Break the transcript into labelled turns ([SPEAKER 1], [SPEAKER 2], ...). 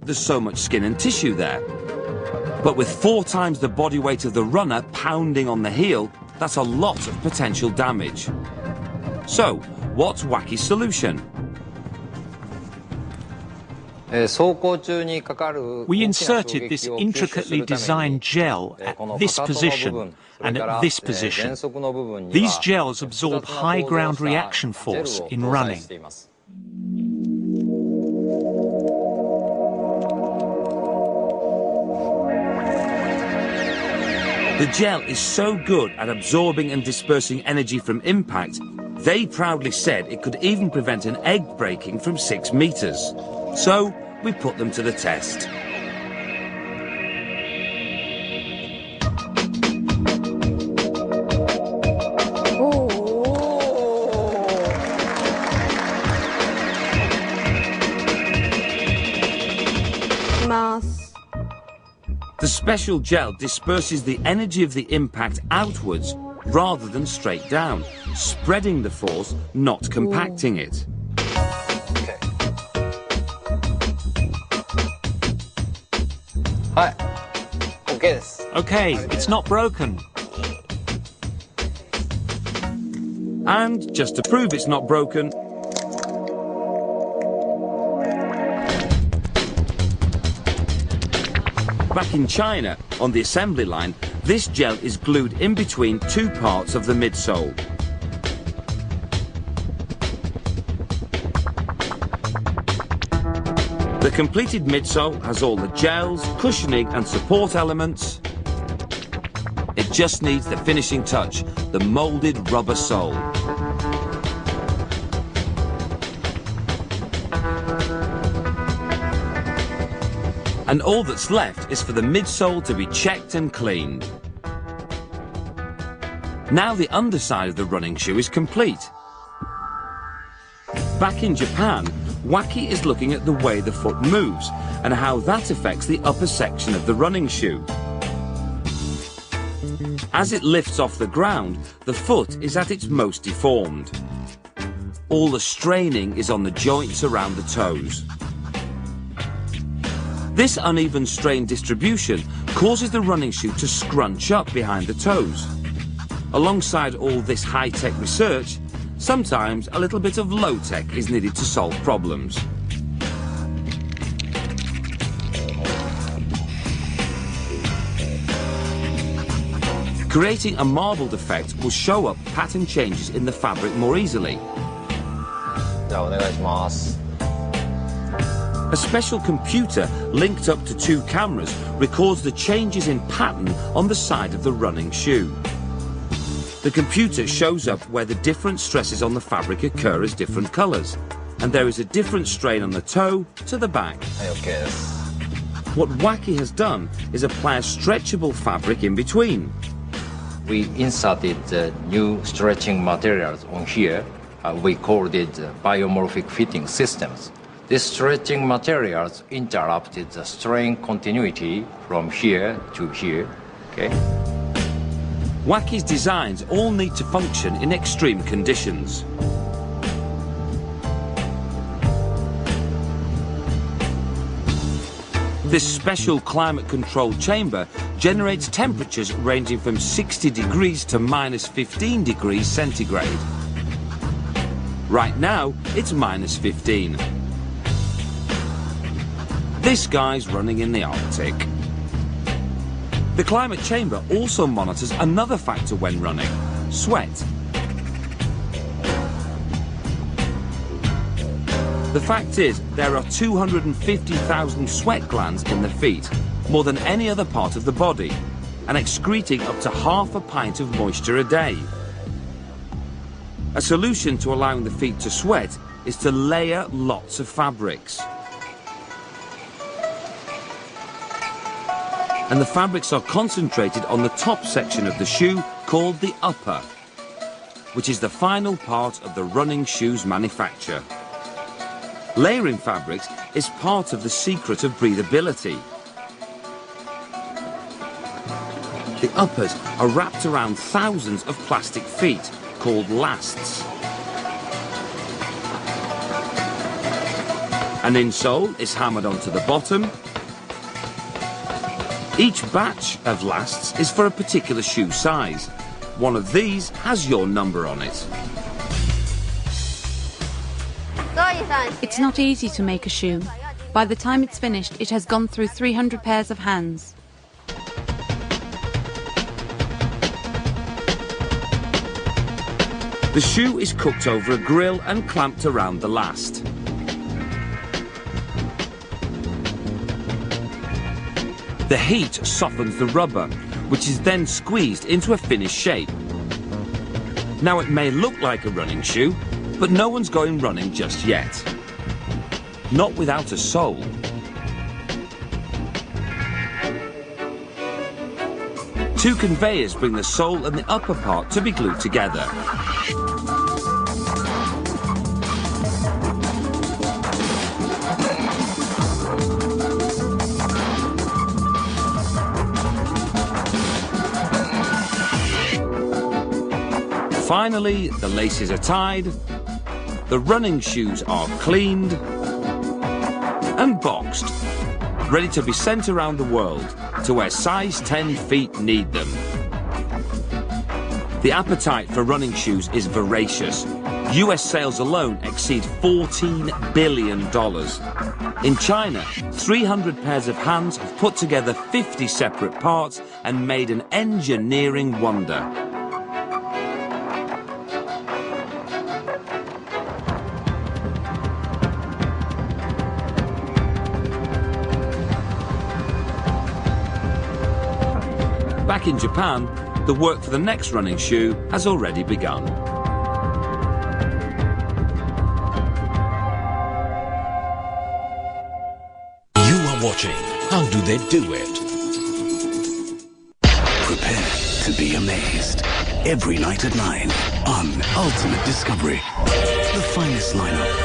[SPEAKER 1] there's so much skin and tissue there. But with 4 times the body weight of the runner pounding on the heel, that's a lot of potential damage. So, what's Wacky's solution?
[SPEAKER 2] We inserted this intricately designed gel at this position and at this position. These gels absorb high ground reaction force in running.
[SPEAKER 1] The gel is so good at absorbing and dispersing energy from impact, they proudly said it could even prevent an egg breaking from 6 meters. So, we put them to the test. The special gel disperses the energy of the impact outwards rather than straight down, spreading the force, not compacting it.
[SPEAKER 2] Okay, it's not broken.
[SPEAKER 1] And just to prove it's not broken, back in China, on the assembly line, this gel is glued in between 2 parts of the midsole. The completed midsole has all the gels, cushioning and support elements. It just needs the finishing touch, the moulded rubber sole. And all that's left is for the midsole to be checked and cleaned. Now the underside of the running shoe is complete. Back in Japan, Wacky is looking at the way the foot moves and how that affects the upper section of the running shoe. As it lifts off the ground, the foot is at its most deformed. All the straining is on the joints around the toes. This uneven strain distribution causes the running shoe to scrunch up behind the toes. Alongside all this high-tech research, sometimes a little bit of low-tech is needed to solve problems. Creating a marbled effect will show up pattern changes in the fabric more easily. A special computer linked up to 2 cameras records the changes in pattern on the side of the running shoe. The computer shows up where the different stresses on the fabric occur as different colours, and there is a different strain on the toe to the back. What Wacky has done is apply a stretchable fabric in between.
[SPEAKER 3] We inserted new stretching materials on here. We called it biomorphic fitting systems. These stretching materials interrupted the strain continuity from here to here. Okay?
[SPEAKER 1] Wacky's designs all need to function in extreme conditions. This special climate-controlled chamber generates temperatures ranging from 60 degrees to -15 degrees centigrade. Right now, it's -15. This guy's running in the Arctic. The climate chamber also monitors another factor when running: sweat. The fact is, there are 250,000 sweat glands in the feet, more than any other part of the body, and excreting up to half a pint of moisture a day. A solution to allowing the feet to sweat is to layer lots of fabrics. And the fabrics are concentrated on the top section of the shoe, called the upper, which is the final part of the running shoe's manufacture. Layering fabrics is part of the secret of breathability. The uppers are wrapped around thousands of plastic feet, called lasts. An insole is hammered onto the bottom. Each batch of lasts is for a particular shoe size. One of these has your number on it.
[SPEAKER 4] It's not easy to make a shoe. By the time it's finished, it has gone through 300 pairs of hands.
[SPEAKER 1] The shoe is cooked over a grill and clamped around the last. The heat softens the rubber, which is then squeezed into a finished shape. Now it may look like a running shoe, but no one's going running just yet. Not without a sole. Two conveyors bring the sole and the upper part to be glued together. Finally, the laces are tied, the running shoes are cleaned and boxed, ready to be sent around the world to where size 10 feet need them. The appetite for running shoes is voracious. US sales alone exceed $14 billion. In China, 300 pairs of hands have put together 50 separate parts and made an engineering wonder. Back in Japan, the work for the next running shoe has already begun.
[SPEAKER 5] You are watching How Do They Do It? Prepare to be amazed. Every night at 9 on Ultimate Discovery. The finest lineup.